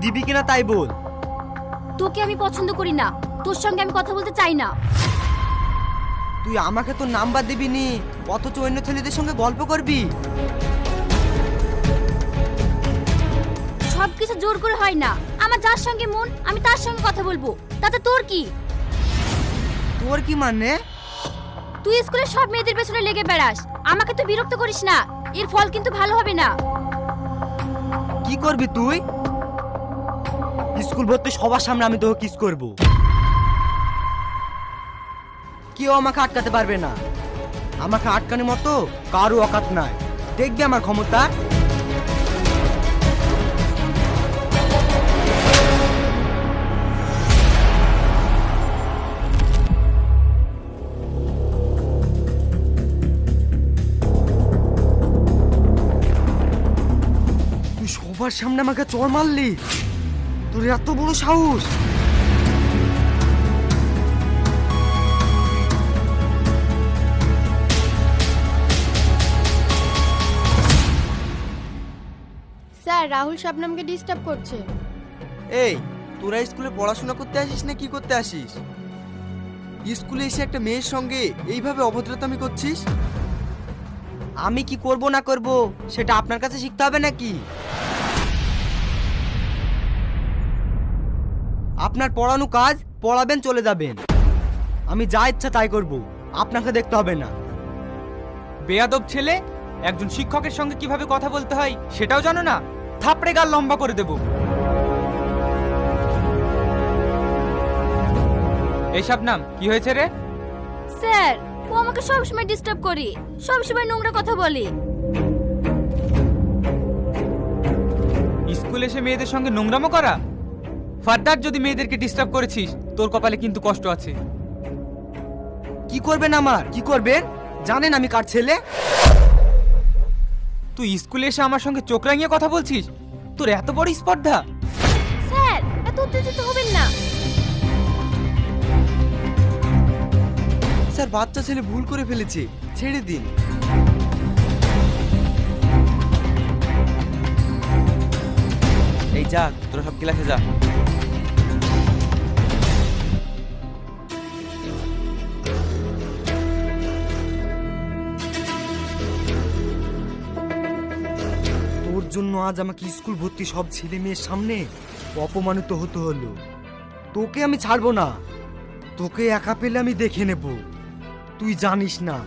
দিবি কিনা তাই বল। তোকে আমি পছন্দ করি না, তোর সঙ্গে আমি কথা বলতে চাই না। তুই আমাকে তোর নাম্বার দিবি নি, অথচ অন্য ছেলেদের সঙ্গে গল্প করবি। সবকিছু জোর করে হয় না, আমার যার সঙ্গে মন আমি তার সঙ্গে কথা বলবো, তাতে তোর কি? তোর কি মানে? তুই স্কুলে সব মেয়েদের পেছনে লেগে বেড়াস, আমাকে তো বিরক্ত করিস না, এর ফল কিন্তু ভালো হবে না। কি করবি তুই? স্কুল ভর্তি সবার সামনে আমি তোকে কিস করব। কেউ আমাকে আটকাতে পারবে না, আমাকে আটকানোর মতো কারো অকাত নাই। দেখবি আমার ক্ষমতা। তুই সবার সামনে আমাকে চড় মারলি, তোর এত বড় সাহস! স্যার, রাহুল শবনমকে ডিস্টার্ব করছে। এই, তোরা স্কুলে পড়াশোনা করতে আসিস না কি করতে আসিস? স্কুলে এসে একটা মেয়ের সঙ্গে এইভাবে অভদ্রতামি করছিস? আমি কি করব না করব সেটা আপনার কাছে শিখতে হবে নাকি? আপনার পড়ানো কাজ পড়াবেন, চলে যাবেন। আমি যা ইচ্ছা তাই করব, আপনাকে দেখতে হবে না। বেয়াদব ছেলে, একজন শিক্ষকের সঙ্গে কিভাবে কথা বলতে হয় সেটাও জানো না? থাপড়ে গাল লম্বা করে দেব। এই শবনম, কি হয়েছে রে? স্যার, ও আমাকে সবসময় ডিস্টার্ব করে, সবসময় নোংরা কথা বলে। স্কুলে এসে মেয়েদের সঙ্গে নোংরামো করা? ফার্দার যদি মেয়েদেরকে ডিস্টার্ব করেছিস, তোর কপালে কিন্তু কষ্ট আছে। কি করবেন আমার? কি করবেন? জানেন আমি কার ছেলে? তুই স্কুলে এসে আমার সঙ্গে চোখ রাঙিয়ে কথা বলছিস? তোর এত বড় স্পর্ধা! স্যার, এত উত্তেজিত হবেন না। স্যার, বাচ্চা ছেলে ভুল করে ফেলেছে, ছেড়ে দিন। এই যা, তোরা সব ক্লাসে যা। তোর জন্য আজ আমাকে স্কুল ভর্তি সব ছেলে মেয়ের সামনে অপমানিত হতে হলো। তোকে আমি ছাড়বো না, তোকে একা পেলে আমি দেখে নেব। তুই জানিস না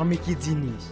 আমি কি জিনিস।